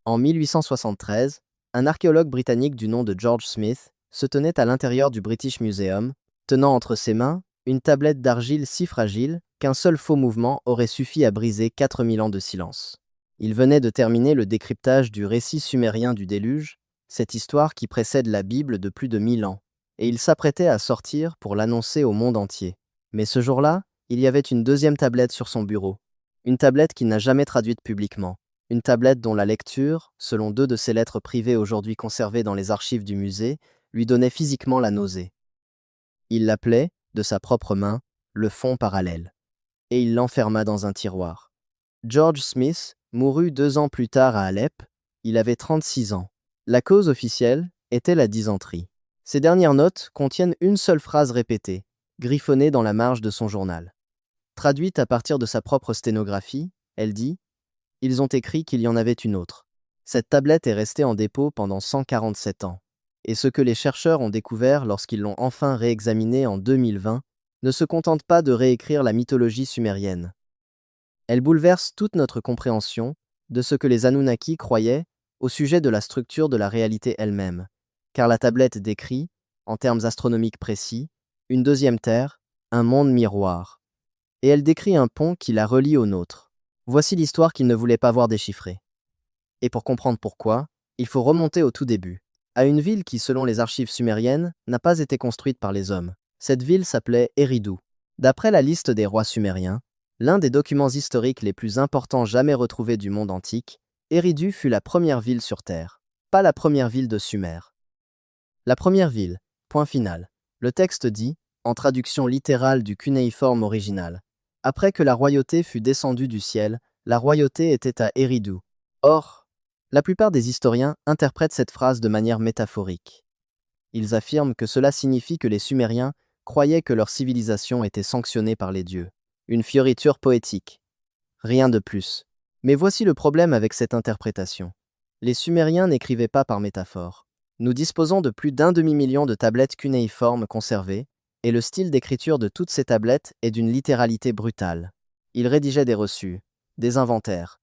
En 1873, un archéologue britannique du nom de George Smith se tenait à l'intérieur du British Museum, tenant entre ses mains une tablette d'argile si fragile qu'un seul faux mouvement aurait suffi à briser 4000 ans de silence. Il venait de terminer le décryptage du récit sumérien du déluge, cette histoire qui précède la Bible de plus de 1000 ans, et il s'apprêtait à sortir pour l'annoncer au monde entier. Mais ce jour-là, il y avait une deuxième tablette sur son bureau, une tablette qu'il n'a jamais traduite publiquement, une tablette dont la lecture, selon 2 de ses lettres privées aujourd'hui conservées dans les archives du musée, lui donnait physiquement la nausée. Il l'appelait, de sa propre main, le fond parallèle, et il l'enferma dans un tiroir. George Smith mourut 2 ans plus tard à Alep, il avait 36 ans. La cause officielle était la dysenterie. Ses dernières notes contiennent une seule phrase répétée, griffonnée dans la marge de son journal. Traduite à partir de sa propre sténographie, elle dit « Ils ont écrit qu'il y en avait une autre. Cette tablette est restée en dépôt pendant 147 ans. Et ce que les chercheurs ont découvert lorsqu'ils l'ont enfin réexaminée en 2020 ne se contente pas de réécrire la mythologie sumérienne. Elle bouleverse toute notre compréhension de ce que les Anunnaki croyaient au sujet de la structure de la réalité elle-même, car la tablette décrit, en termes astronomiques précis, une deuxième Terre, un monde miroir. Et elle décrit un pont qui la relie au nôtre. Voici l'histoire qu'il ne voulait pas voir déchiffrée. Et pour comprendre pourquoi, il faut remonter au tout début, à une ville qui, selon les archives sumériennes, n'a pas été construite par les hommes. Cette ville s'appelait Eridu. D'après la liste des rois sumériens, l'un des documents historiques les plus importants jamais retrouvés du monde antique, Eridu fut la première ville sur Terre, pas la première ville de Sumer. La première ville, point final. Le texte dit, en traduction littérale du cunéiforme original, « Après que la royauté fut descendue du ciel, la royauté était à Eridu. » Or, la plupart des historiens interprètent cette phrase de manière métaphorique. Ils affirment que cela signifie que les Sumériens croyaient que leur civilisation était sanctionnée par les dieux. Une fioriture poétique. Rien de plus. Mais voici le problème avec cette interprétation. Les Sumériens n'écrivaient pas par métaphore. Nous disposons de plus d'1 demi-million de tablettes cunéiformes conservées, et le style d'écriture de toutes ces tablettes est d'une littéralité brutale. Ils rédigeaient des reçus, des inventaires,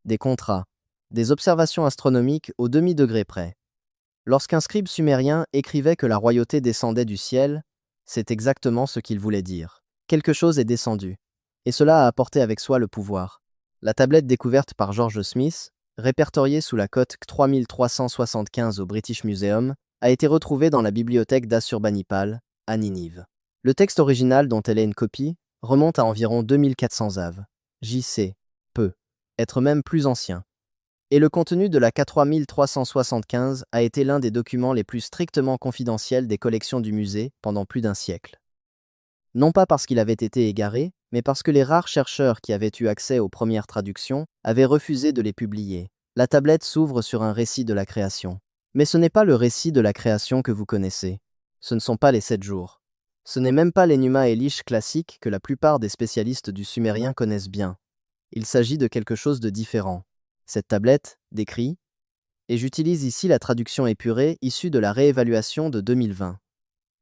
des contrats, des observations astronomiques au demi-degré près. Lorsqu'un scribe sumérien écrivait que la royauté descendait du ciel, c'est exactement ce qu'il voulait dire. Quelque chose est descendu, et cela a apporté avec soi le pouvoir. La tablette découverte par George Smith, répertoriée sous la cote 3375 au British Museum, a été retrouvée dans la bibliothèque d'Assurbanipal, à Ninive. Le texte original dont elle est une copie remonte à environ 2400 av. JC, peut être même plus ancien. Et le contenu de la K3375 a été l'un des documents les plus strictement confidentiels des collections du musée pendant plus d'1 siècle. Non pas parce qu'il avait été égaré, mais parce que les rares chercheurs qui avaient eu accès aux premières traductions avaient refusé de les publier. La tablette s'ouvre sur un récit de la création. Mais ce n'est pas le récit de la création que vous connaissez. Ce ne sont pas les 7 jours. Ce n'est même pas l'Enuma Elish classique que la plupart des spécialistes du sumérien connaissent bien. Il s'agit de quelque chose de différent. Cette tablette décrit, et j'utilise ici la traduction épurée issue de la réévaluation de 2020.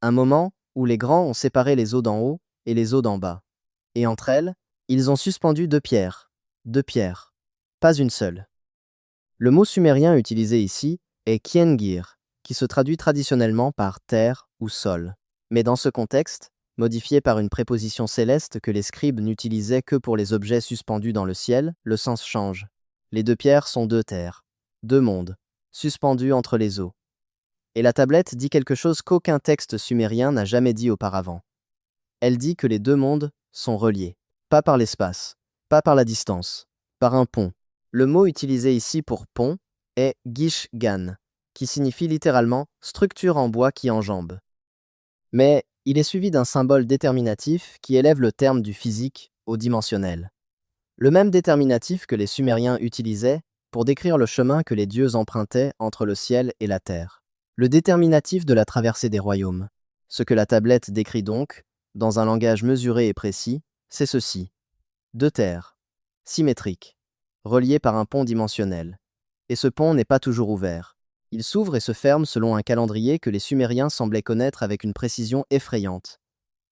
Un moment où les grands ont séparé les eaux d'en haut et les eaux d'en bas. Et entre elles, ils ont suspendu 2 pierres. 2 pierres. Pas une seule. Le mot sumérien utilisé ici est kiengir, qui se traduit traditionnellement par terre ou sol. Mais dans ce contexte, modifié par une préposition céleste que les scribes n'utilisaient que pour les objets suspendus dans le ciel, le sens change. Les 2 pierres sont 2 terres, 2 mondes, suspendus entre les eaux. Et la tablette dit quelque chose qu'aucun texte sumérien n'a jamais dit auparavant. Elle dit que les 2 mondes sont reliés, pas par l'espace, pas par la distance, par un pont. Le mot utilisé ici pour pont est gish-gan, qui signifie littéralement structure en bois qui enjambe. Mais il est suivi d'un symbole déterminatif qui élève le terme du physique au dimensionnel. Le même déterminatif que les Sumériens utilisaient pour décrire le chemin que les dieux empruntaient entre le ciel et la terre. Le déterminatif de la traversée des royaumes. Ce que la tablette décrit donc, dans un langage mesuré et précis, c'est ceci. 2 terres, symétriques, reliées par un pont dimensionnel. Et ce pont n'est pas toujours ouvert. Il s'ouvre et se ferme selon un calendrier que les Sumériens semblaient connaître avec une précision effrayante.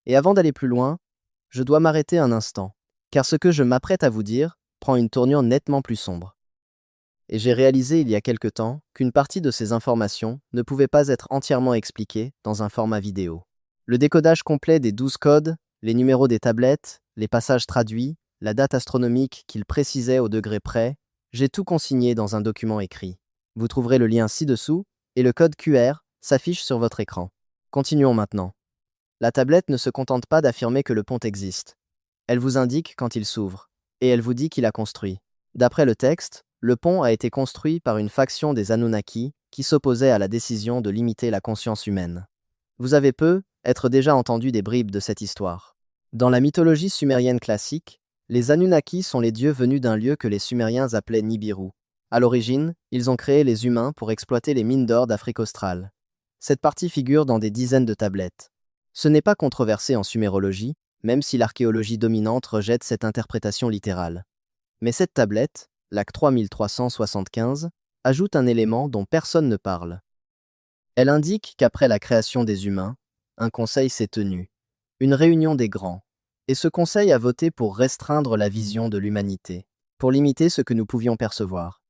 Et avant d'aller plus loin, je dois m'arrêter un instant, car ce que je m'apprête à vous dire prend une tournure nettement plus sombre. Et j'ai réalisé il y a quelque temps qu'une partie de ces informations ne pouvait pas être entièrement expliquée dans un format vidéo. Le décodage complet des 12 codes, les numéros des tablettes, les passages traduits, la date astronomique qu'ils précisaient au degré près, j'ai tout consigné dans un document écrit. Vous trouverez le lien ci-dessous et le code QR s'affiche sur votre écran. Continuons maintenant. La tablette ne se contente pas d'affirmer que le pont existe. Elle vous indique quand il s'ouvre, et elle vous dit qui l'a construit. D'après le texte, le pont a été construit par une faction des Anunnaki qui s'opposait à la décision de limiter la conscience humaine. Vous avez être déjà entendu des bribes de cette histoire. Dans la mythologie sumérienne classique, les Anunnaki sont les dieux venus d'un lieu que les Sumériens appelaient Nibiru. À l'origine, ils ont créé les humains pour exploiter les mines d'or d'Afrique australe. Cette partie figure dans des dizaines de tablettes. Ce n'est pas controversé en sumérologie, même si l'archéologie dominante rejette cette interprétation littérale. Mais cette tablette, l'Ac 3375, ajoute un élément dont personne ne parle. Elle indique qu'après la création des humains, un conseil s'est tenu, une réunion des grands, et ce conseil a voté pour restreindre la vision de l'humanité, pour limiter ce que nous pouvions percevoir,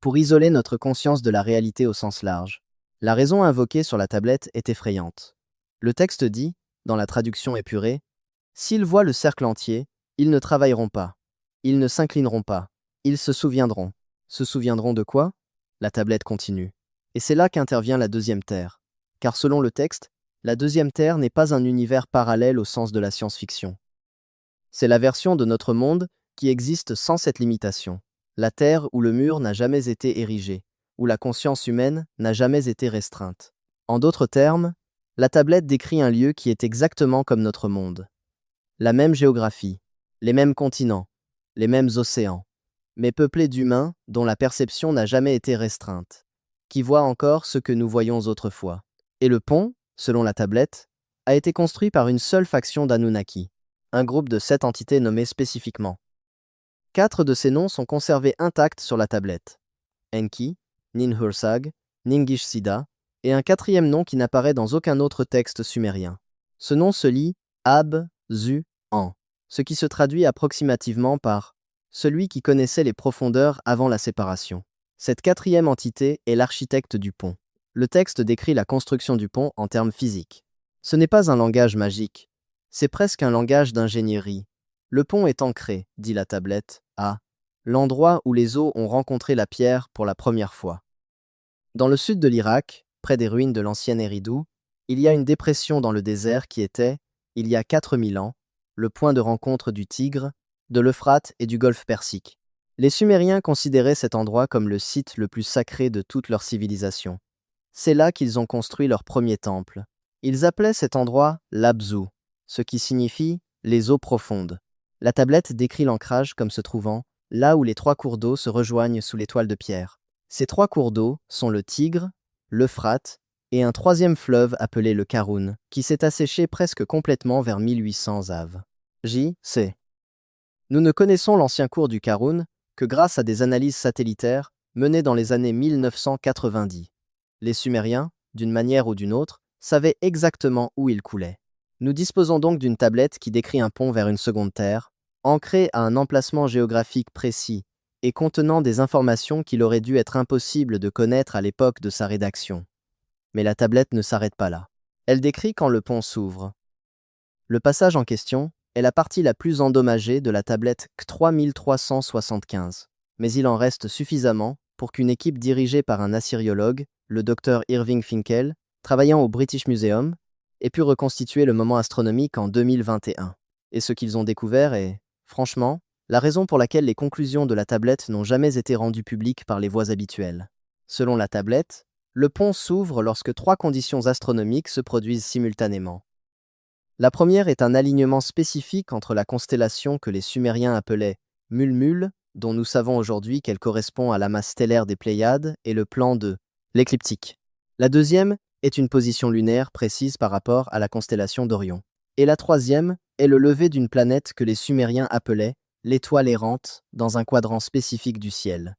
pour isoler notre conscience de la réalité au sens large. La raison invoquée sur la tablette est effrayante. Le texte dit, dans la traduction épurée, « S'ils voient le cercle entier, ils ne travailleront pas, ils ne s'inclineront pas, ils se souviendront. » Se souviendront de quoi? La tablette continue. Et c'est là qu'intervient la deuxième terre. Car selon le texte, la deuxième terre n'est pas un univers parallèle au sens de la science-fiction. C'est la version de notre monde qui existe sans cette limitation. La terre où le mur n'a jamais été érigé, où la conscience humaine n'a jamais été restreinte. En d'autres termes, la tablette décrit un lieu qui est exactement comme notre monde. La même géographie, les mêmes continents, les mêmes océans, mais peuplé d'humains dont la perception n'a jamais été restreinte, qui voient encore ce que nous voyions autrefois. Et le pont, selon la tablette, a été construit par une seule faction d'Anunnaki, un groupe de 7 entités nommées spécifiquement. 4 de ces noms sont conservés intacts sur la tablette. Enki, Ninhursag, Ningishzida, et un 4e nom qui n'apparaît dans aucun autre texte sumérien. Ce nom se lit Ab-Zu-An, ce qui se traduit approximativement par « celui qui connaissait les profondeurs avant la séparation ». Cette 4e entité est l'architecte du pont. Le texte décrit la construction du pont en termes physiques. Ce n'est pas un langage magique, c'est presque un langage d'ingénierie. Le pont est ancré, dit la tablette, à l'endroit où les eaux ont rencontré la pierre pour la première fois. Dans le sud de l'Irak, près des ruines de l'ancienne Eridu, il y a une dépression dans le désert qui était, il y a 4000 ans, le point de rencontre du Tigre, de l'Euphrate et du Golfe Persique. Les Sumériens considéraient cet endroit comme le site le plus sacré de toute leur civilisation. C'est là qu'ils ont construit leur premier temple. Ils appelaient cet endroit l'Abzu, ce qui signifie « les eaux profondes ». La tablette décrit l'ancrage comme se trouvant là où les 3 cours d'eau se rejoignent sous les toiles de pierre. Ces 3 cours d'eau sont le Tigre, l'Euphrate et un 3e fleuve appelé le Karun, qui s'est asséché presque complètement vers 1800 av. J.C. Nous ne connaissons l'ancien cours du Karun que grâce à des analyses satellitaires menées dans les années 1990. Les Sumériens, d'une manière ou d'une autre, savaient exactement où il coulait. Nous disposons donc d'une tablette qui décrit un pont vers une seconde terre, ancrée à un emplacement géographique précis et contenant des informations qu'il aurait dû être impossible de connaître à l'époque de sa rédaction. Mais la tablette ne s'arrête pas là. Elle décrit quand le pont s'ouvre. Le passage en question est la partie la plus endommagée de la tablette C3375, mais il en reste suffisamment pour qu'une équipe dirigée par un assyriologue, le Dr Irving Finkel, travaillant au British Museum, ait pu reconstituer le moment astronomique en 2021. Et ce qu'ils ont découvert est, franchement, la raison pour laquelle les conclusions de la tablette n'ont jamais été rendues publiques par les voies habituelles. Selon la tablette, le pont s'ouvre lorsque 3 conditions astronomiques se produisent simultanément. La première est un alignement spécifique entre la constellation que les Sumériens appelaient Mulmul, dont nous savons aujourd'hui qu'elle correspond à l'amas stellaire des Pléiades, et le plan de l'écliptique. La deuxième est une position lunaire précise par rapport à la constellation d'Orion. Et la troisième est le lever d'une planète que les Sumériens appelaient l'étoile errante dans un quadrant spécifique du ciel.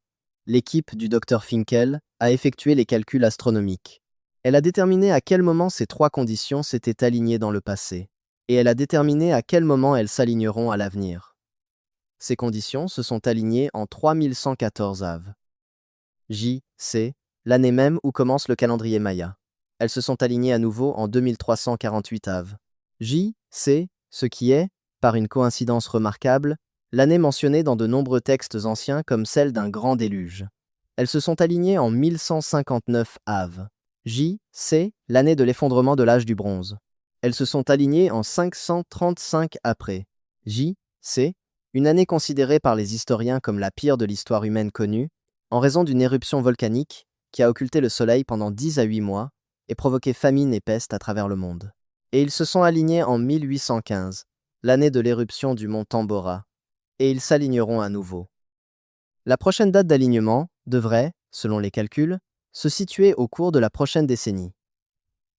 L'équipe du Dr Finkel a effectué les calculs astronomiques. Elle a déterminé à quel moment ces 3 conditions s'étaient alignées dans le passé, et elle a déterminé à quel moment elles s'aligneront à l'avenir. Ces conditions se sont alignées en 3114 av. J.C., l'année même où commence le calendrier Maya. Elles se sont alignées à nouveau en 2348 av. J.C., ce qui est, par une coïncidence remarquable, l'année mentionnée dans de nombreux textes anciens comme celle d'un grand déluge. Elles se sont alignées en 1159 av. J.C., l'année de l'effondrement de l'âge du bronze. Elles se sont alignées en 535 après. J.C., une année considérée par les historiens comme la pire de l'histoire humaine connue, en raison d'une éruption volcanique qui a occulté le soleil pendant 10 à 8 mois et provoqué famine et peste à travers le monde. Et ils se sont alignés en 1815, l'année de l'éruption du mont Tambora, et ils s'aligneront à nouveau. La prochaine date d'alignement devrait, selon les calculs, se situer au cours de la prochaine décennie.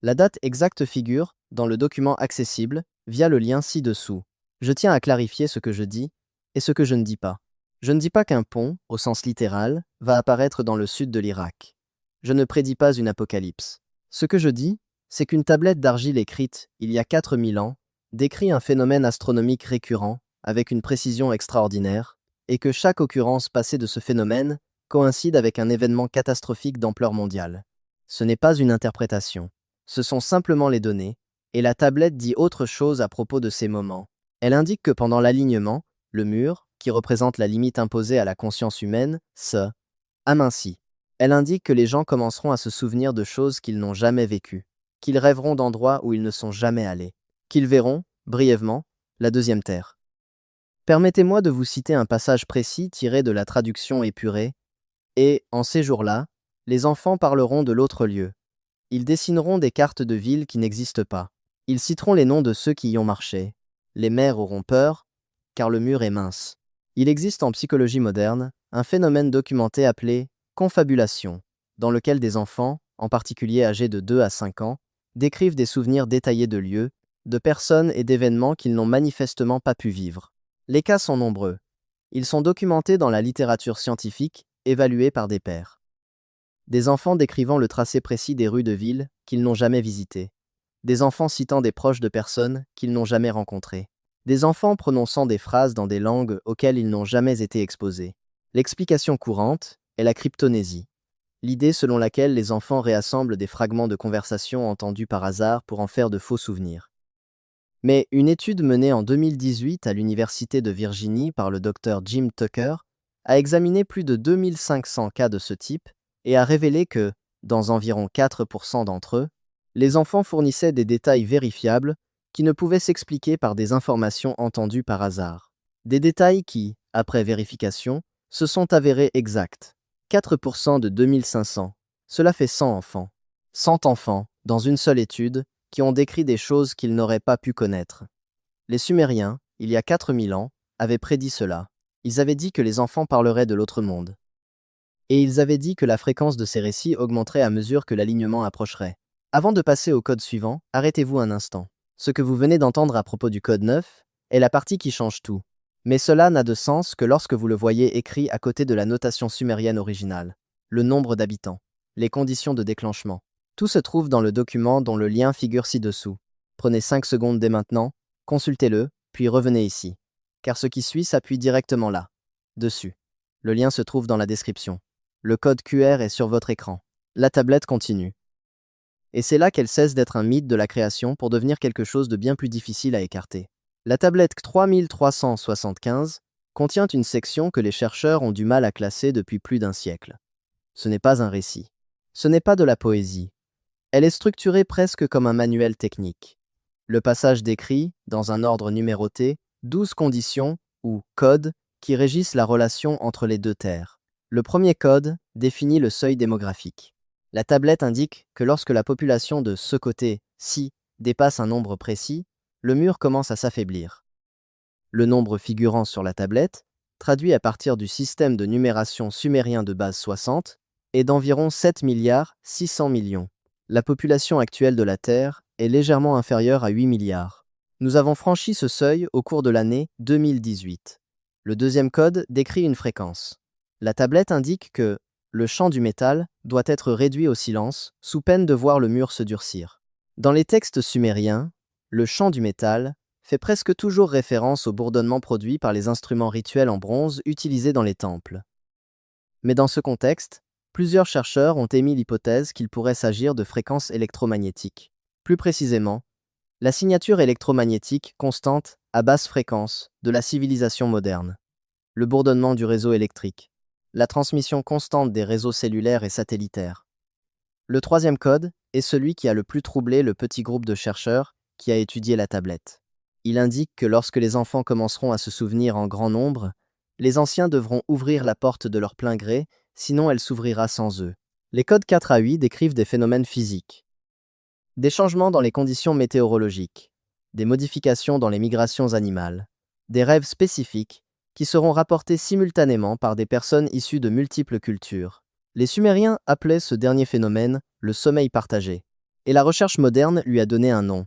La date exacte figure dans le document accessible via le lien ci-dessous. Je tiens à clarifier ce que je dis et ce que je ne dis pas. Je ne dis pas qu'un pont, au sens littéral, va apparaître dans le sud de l'Irak. Je ne prédis pas une apocalypse. Ce que je dis, c'est qu'une tablette d'argile écrite il y a 4000 ans décrit un phénomène astronomique récurrent avec une précision extraordinaire, et que chaque occurrence passée de ce phénomène coïncide avec un événement catastrophique d'ampleur mondiale. Ce n'est pas une interprétation. Ce sont simplement les données, et la tablette dit autre chose à propos de ces moments. Elle indique que pendant l'alignement, le mur, qui représente la limite imposée à la conscience humaine, se amincit. Elle indique que les gens commenceront à se souvenir de choses qu'ils n'ont jamais vécues, qu'ils rêveront d'endroits où ils ne sont jamais allés, qu'ils verront, brièvement, la deuxième terre. Permettez-moi de vous citer un passage précis tiré de la traduction épurée. Et, en ces jours-là, les enfants parleront de l'autre lieu. Ils dessineront des cartes de villes qui n'existent pas. Ils citeront les noms de ceux qui y ont marché. Les mères auront peur, car le mur est mince. Il existe en psychologie moderne un phénomène documenté appelé confabulation, dans lequel des enfants, en particulier âgés de 2 à 5 ans, décrivent des souvenirs détaillés de lieux, de personnes et d'événements qu'ils n'ont manifestement pas pu vivre. Les cas sont nombreux. Ils sont documentés dans la littérature scientifique, évalués par des pairs. Des enfants décrivant le tracé précis des rues de ville qu'ils n'ont jamais visitées. Des enfants citant des proches de personnes qu'ils n'ont jamais rencontrées. Des enfants prononçant des phrases dans des langues auxquelles ils n'ont jamais été exposés. L'explication courante est la cryptonésie. L'idée selon laquelle les enfants réassemblent des fragments de conversation entendus par hasard pour en faire de faux souvenirs. Mais une étude menée en 2018 à l'Université de Virginie par le docteur Jim Tucker a examiné plus de 2500 cas de ce type et a révélé que, dans environ 4% d'entre eux, les enfants fournissaient des détails vérifiables qui ne pouvaient s'expliquer par des informations entendues par hasard. Des détails qui, après vérification, se sont avérés exacts. 4% de 2500. Cela fait 100 enfants. 100 enfants, dans une seule étude, qui ont décrit des choses qu'ils n'auraient pas pu connaître. Les Sumériens, il y a 4000 ans, avaient prédit cela. Ils avaient dit que les enfants parleraient de l'autre monde. Et ils avaient dit que la fréquence de ces récits augmenterait à mesure que l'alignement approcherait. Avant de passer au code suivant, arrêtez-vous un instant. Ce que vous venez d'entendre à propos du code 9 est la partie qui change tout. Mais cela n'a de sens que lorsque vous le voyez écrit à côté de la notation sumérienne originale. Le nombre d'habitants, les conditions de déclenchement. Tout se trouve dans le document dont le lien figure ci-dessous. Prenez 5 secondes dès maintenant, consultez-le, puis revenez ici. Car ce qui suit s'appuie directement là, dessus. Le lien se trouve dans la description. Le code QR est sur votre écran. La tablette continue. Et c'est là qu'elle cesse d'être un mythe de la création pour devenir quelque chose de bien plus difficile à écarter. La tablette 3375 contient une section que les chercheurs ont du mal à classer depuis plus d'un siècle. Ce n'est pas un récit. Ce n'est pas de la poésie. Elle est structurée presque comme un manuel technique. Le passage décrit, dans un ordre numéroté, 12 conditions, ou codes, qui régissent la relation entre les deux terres. Le premier code définit le seuil démographique. La tablette indique que lorsque la population de ce côté-ci dépasse un nombre précis, le mur commence à s'affaiblir. Le nombre figurant sur la tablette, traduit à partir du système de numération sumérien de base 60, est d'environ 7 milliards 600 millions. La population actuelle de la Terre est légèrement inférieure à 8 milliards. Nous avons franchi ce seuil au cours de l'année 2018. Le deuxième code décrit une fréquence. La tablette indique que le chant du métal doit être réduit au silence, sous peine de voir le mur se durcir. Dans les textes sumériens, le chant du métal fait presque toujours référence au bourdonnement produit par les instruments rituels en bronze utilisés dans les temples. Mais dans ce contexte, Plusieurs chercheurs ont émis l'hypothèse qu'il pourrait s'agir de fréquences électromagnétiques. Plus précisément, la signature électromagnétique constante à basse fréquence de la civilisation moderne, le bourdonnement du réseau électrique, la transmission constante des réseaux cellulaires et satellitaires. Le troisième code est celui qui a le plus troublé le petit groupe de chercheurs qui a étudié la tablette. Il indique que lorsque les enfants commenceront à se souvenir en grand nombre, les anciens devront ouvrir la porte de leur plein gré, sinon elle s'ouvrira sans eux. Les codes 4 à 8 décrivent des phénomènes physiques. Des changements dans les conditions météorologiques, des modifications dans les migrations animales, des rêves spécifiques qui seront rapportés simultanément par des personnes issues de multiples cultures. Les Sumériens appelaient ce dernier phénomène le sommeil partagé, et la recherche moderne lui a donné un nom,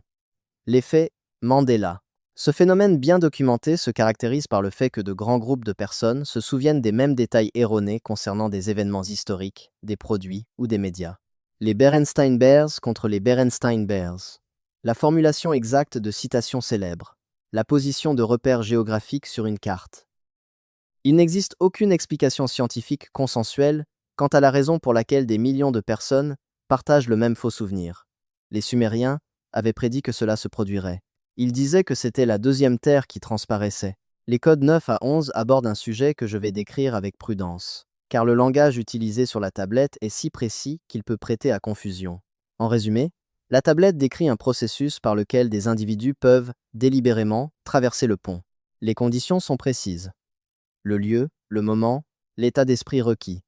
l'effet Mandela. Ce phénomène bien documenté se caractérise par le fait que de grands groupes de personnes se souviennent des mêmes détails erronés concernant des événements historiques, des produits ou des médias. Les Berenstain Bears contre les Berenstain Bears. La formulation exacte de citations célèbres. La position de repères géographiques sur une carte. Il n'existe aucune explication scientifique consensuelle quant à la raison pour laquelle des millions de personnes partagent le même faux souvenir. Les Sumériens avaient prédit que cela se produirait. Ils disaient que c'était la deuxième terre qui transparaissait. Les codes 9 à 11 abordent un sujet que je vais décrire avec prudence, car le langage utilisé sur la tablette est si précis qu'il peut prêter à confusion. En résumé, la tablette décrit un processus par lequel des individus peuvent, délibérément, traverser le pont. Les conditions sont précises. Le lieu, le moment, l'état d'esprit requis.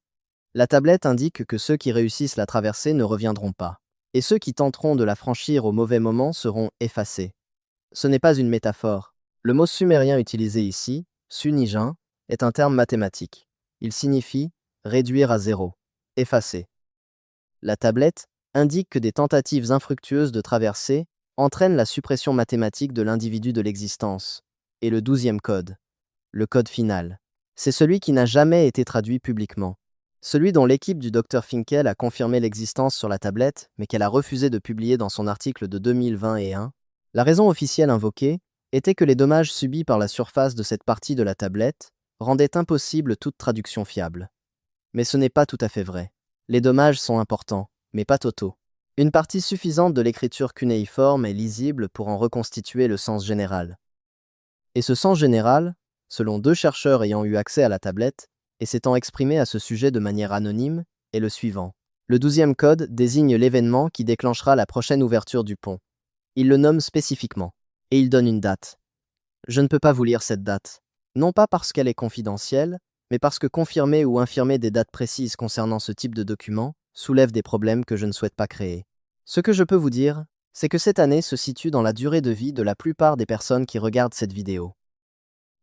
La tablette indique que ceux qui réussissent la traversée ne reviendront pas, et ceux qui tenteront de la franchir au mauvais moment seront effacés. Ce n'est pas une métaphore. Le mot sumérien utilisé ici, sunijin, est un terme mathématique. Il signifie réduire à zéro, effacer. La tablette indique que des tentatives infructueuses de traversée entraînent la suppression mathématique de l'individu de l'existence. Et le 12e code, le code final, c'est celui qui n'a jamais été traduit publiquement. Celui dont l'équipe du Dr Finkel a confirmé l'existence sur la tablette, mais qu'elle a refusé de publier dans son article de 2021. La raison officielle invoquée était que les dommages subis par la surface de cette partie de la tablette rendaient impossible toute traduction fiable. Mais ce n'est pas tout à fait vrai. Les dommages sont importants, mais pas totaux. Une partie suffisante de l'écriture cunéiforme est lisible pour en reconstituer le sens général. Et ce sens général, selon 2 chercheurs ayant eu accès à la tablette, et s'étant exprimé à ce sujet de manière anonyme, est le suivant. Le 12e code désigne l'événement qui déclenchera la prochaine ouverture du pont. Il le nomme spécifiquement, et il donne une date. Je ne peux pas vous lire cette date, non pas parce qu'elle est confidentielle, mais parce que confirmer ou infirmer des dates précises concernant ce type de document soulève des problèmes que je ne souhaite pas créer. Ce que je peux vous dire, c'est que cette année se situe dans la durée de vie de la plupart des personnes qui regardent cette vidéo.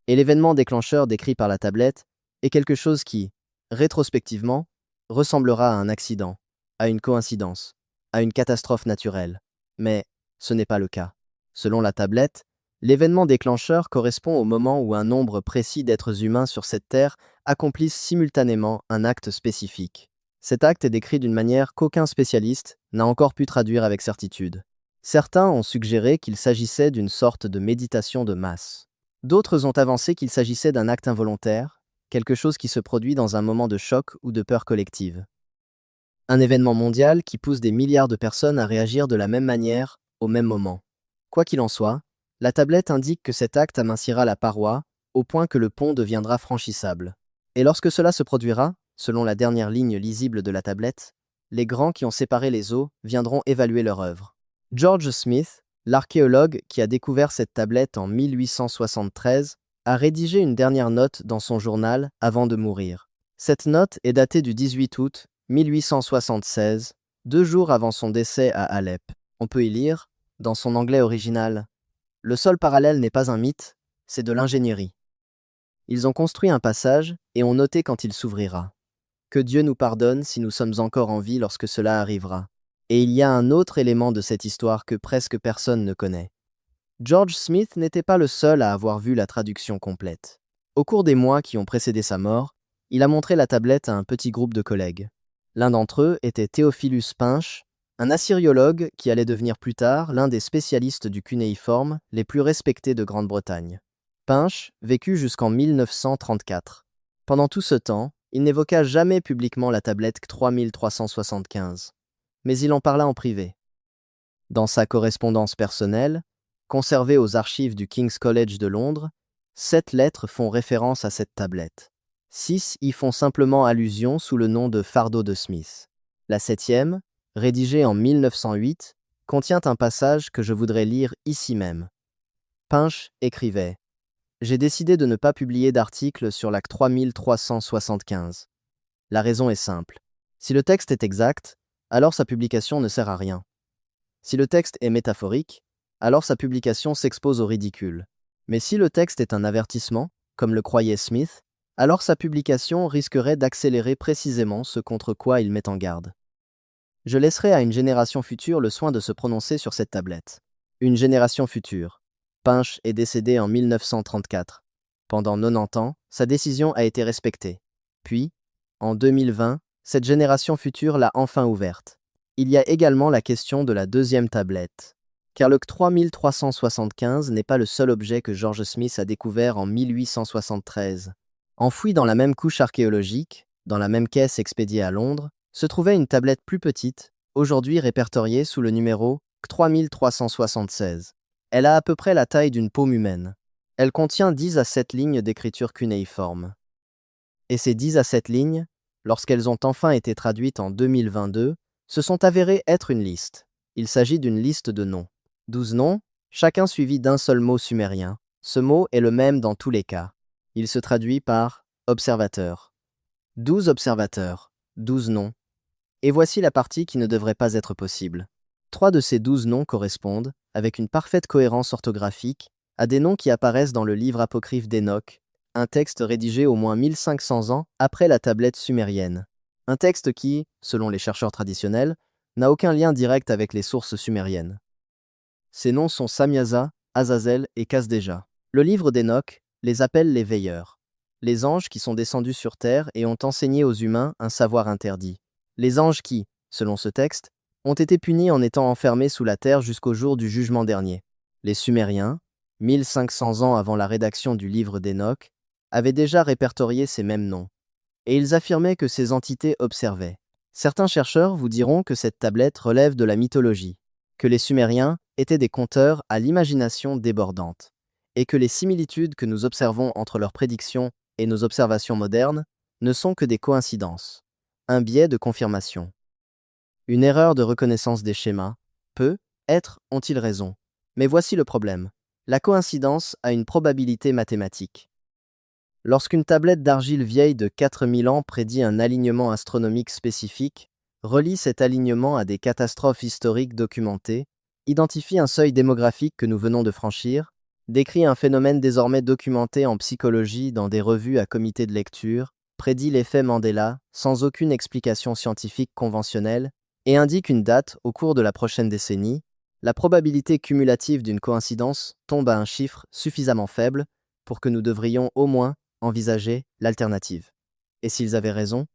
Et l'événement déclencheur décrit par la tablette est quelque chose qui, rétrospectivement, ressemblera à un accident, à une coïncidence, à une catastrophe naturelle. Mais ce n'est pas le cas. Selon la tablette, l'événement déclencheur correspond au moment où un nombre précis d'êtres humains sur cette Terre accomplissent simultanément un acte spécifique. Cet acte est décrit d'une manière qu'aucun spécialiste n'a encore pu traduire avec certitude. Certains ont suggéré qu'il s'agissait d'une sorte de méditation de masse. D'autres ont avancé qu'il s'agissait d'un acte involontaire, quelque chose qui se produit dans un moment de choc ou de peur collective. Un événement mondial qui pousse des milliards de personnes à réagir de la même manière, au même moment. Quoi qu'il en soit, la tablette indique que cet acte amincira la paroi, au point que le pont deviendra franchissable. Et lorsque cela se produira, selon la dernière ligne lisible de la tablette, les grands qui ont séparé les eaux viendront évaluer leur œuvre. George Smith, l'archéologue qui a découvert cette tablette en 1873, a rédigé une dernière note dans son journal avant de mourir. Cette note est datée du 18 août 1876, 2 jours avant son décès à Alep. On peut y lire, dans son anglais original, « Le sol parallèle n'est pas un mythe, c'est de l'ingénierie. Ils ont construit un passage et ont noté quand il s'ouvrira. Que Dieu nous pardonne si nous sommes encore en vie lorsque cela arrivera. Et il y a un autre élément de cette histoire que presque personne ne connaît. George Smith n'était pas le seul à avoir vu la traduction complète. Au cours des mois qui ont précédé sa mort, il a montré la tablette à un petit groupe de collègues. L'un d'entre eux était Théophilus Pinch, un assyriologue qui allait devenir plus tard l'un des spécialistes du cunéiforme les plus respectés de Grande-Bretagne. Pinch vécut jusqu'en 1934. Pendant tout ce temps, Il n'évoqua jamais publiquement la tablette 3375, mais il en parla en privé. Dans sa correspondance personnelle, conservée aux archives du King's College de Londres, 7 lettres font référence à cette tablette. 6 y font simplement allusion sous le nom de fardeau de Smith. La 7e, rédigée en 1908, contient un passage que je voudrais lire ici même. Pinch écrivait « J'ai décidé de ne pas publier d'article sur la 3375. La raison est simple. Si le texte est exact, alors sa publication ne sert à rien. Si le texte est métaphorique, alors sa publication s'expose au ridicule. Mais si le texte est un avertissement, comme le croyait Smith, alors sa publication risquerait d'accélérer précisément ce contre quoi il met en garde. Je laisserai à une génération future le soin de se prononcer sur cette tablette. Une génération future. Pinch est décédé en 1934. Pendant 90 ans, sa décision a été respectée. Puis, en 2020, cette génération future l'a enfin ouverte. Il y a également la question de la deuxième tablette. Car le 3375 n'est pas le seul objet que George Smith a découvert en 1873. Enfoui dans la même couche archéologique, dans la même caisse expédiée à Londres, se trouvait une tablette plus petite, aujourd'hui répertoriée sous le numéro 3376. Elle a à peu près la taille d'une paume humaine. Elle contient 10 à 7 lignes d'écriture cunéiforme. Et ces 10 à 7 lignes, lorsqu'elles ont enfin été traduites en 2022, se sont avérées être une liste. Il s'agit d'une liste de noms. 12 noms, chacun suivi d'un seul mot sumérien. Ce mot est le même dans tous les cas. Il se traduit par « observateur ». 12 observateurs, 12 noms. Et voici la partie qui ne devrait pas être possible. 3 de ces 12 noms correspondent, avec une parfaite cohérence orthographique, à des noms qui apparaissent dans le livre apocryphe d'Enoch, un texte rédigé au moins 1500 ans après la tablette sumérienne. Un texte qui, selon les chercheurs traditionnels, n'a aucun lien direct avec les sources sumériennes. Ces noms sont Samyaza, Azazel et Kasdeja. Le livre d'Enoch les appelle les veilleurs, les anges qui sont descendus sur terre et ont enseigné aux humains un savoir interdit. Les anges qui, selon ce texte, ont été punis en étant enfermés sous la terre jusqu'au jour du jugement dernier. Les Sumériens, 1500 ans avant la rédaction du livre d'Enoch, avaient déjà répertorié ces mêmes noms. Et ils affirmaient que ces entités observaient. Certains chercheurs vous diront que cette tablette relève de la mythologie, que les Sumériens étaient des conteurs à l'imagination débordante, et que les similitudes que nous observons entre leurs prédictions et nos observations modernes ne sont que des coïncidences, un biais de confirmation. Une erreur de reconnaissance des schémas peut être, ont-ils raison. Mais voici le problème. La coïncidence a une probabilité mathématique. Lorsqu'une tablette d'argile vieille de 4000 ans prédit un alignement astronomique spécifique, relie cet alignement à des catastrophes historiques documentées, identifie un seuil démographique que nous venons de franchir, décrit un phénomène désormais documenté en psychologie dans des revues à comité de lecture, prédit l'effet Mandela sans aucune explication scientifique conventionnelle et indique une date au cours de la prochaine décennie, la probabilité cumulative d'une coïncidence tombe à un chiffre suffisamment faible pour que nous devrions au moins envisager l'alternative. Et s'ils avaient raison?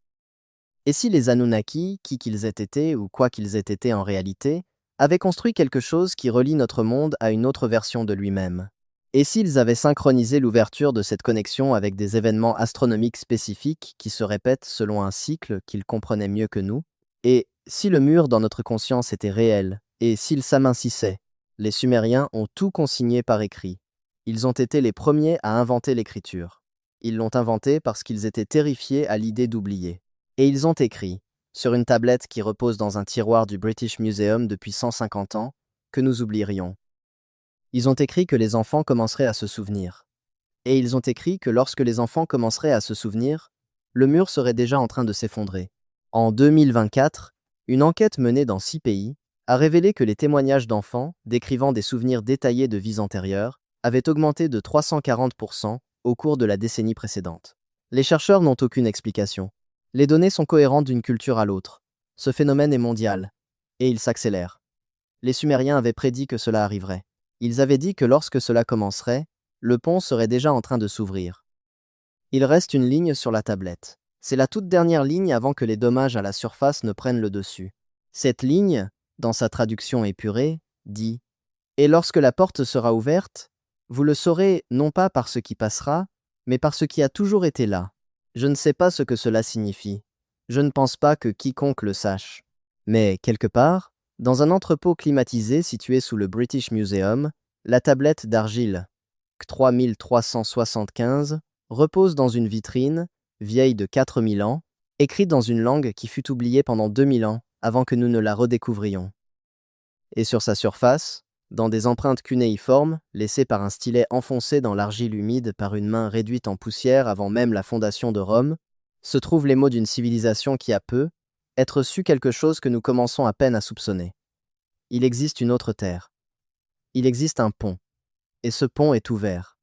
Et si les Anunnaki, qui qu'ils aient été ou quoi qu'ils aient été en réalité, avaient construit quelque chose qui relie notre monde à une autre version de lui-même? Et s'ils avaient synchronisé l'ouverture de cette connexion avec des événements astronomiques spécifiques qui se répètent selon un cycle qu'ils comprenaient mieux que nous? Et si le mur dans notre conscience était réel, et s'il s'amincissait, les Sumériens ont tout consigné par écrit. Ils ont été les premiers à inventer l'écriture. Ils l'ont inventée parce qu'ils étaient terrifiés à l'idée d'oublier. Et ils ont écrit, sur une tablette qui repose dans un tiroir du British Museum depuis 150 ans, que nous oublierions. Ils ont écrit que les enfants commenceraient à se souvenir. Et ils ont écrit que lorsque les enfants commenceraient à se souvenir, le mur serait déjà en train de s'effondrer. En 2024, une enquête menée dans 6 pays a révélé que les témoignages d'enfants décrivant des souvenirs détaillés de vies antérieures avaient augmenté de 340% au cours de la décennie précédente. Les chercheurs n'ont aucune explication. Les données sont cohérentes d'une culture à l'autre. Ce phénomène est mondial, et il s'accélère. Les Sumériens avaient prédit que cela arriverait. Ils avaient dit que lorsque cela commencerait, le pont serait déjà en train de s'ouvrir. Il reste une ligne sur la tablette. C'est la toute dernière ligne avant que les dommages à la surface ne prennent le dessus. Cette ligne, dans sa traduction épurée, dit « Et lorsque la porte sera ouverte, vous le saurez non pas par ce qui passera, mais par ce qui a toujours été là. Je ne sais pas ce que cela signifie. Je ne pense pas que quiconque le sache. Mais, quelque part, dans un entrepôt climatisé situé sous le British Museum, la tablette d'argile, 3375, repose dans une vitrine, vieille de 4000 ans, écrite dans une langue qui fut oubliée pendant 2000 ans avant que nous ne la redécouvrions. Et sur sa surface, dans des empreintes cunéiformes, laissées par un stylet enfoncé dans l'argile humide par une main réduite en poussière avant même la fondation de Rome, se trouvent les mots d'une civilisation qui a peu, être su quelque chose que nous commençons à peine à soupçonner. Il existe une autre terre. Il existe un pont. Et ce pont est ouvert.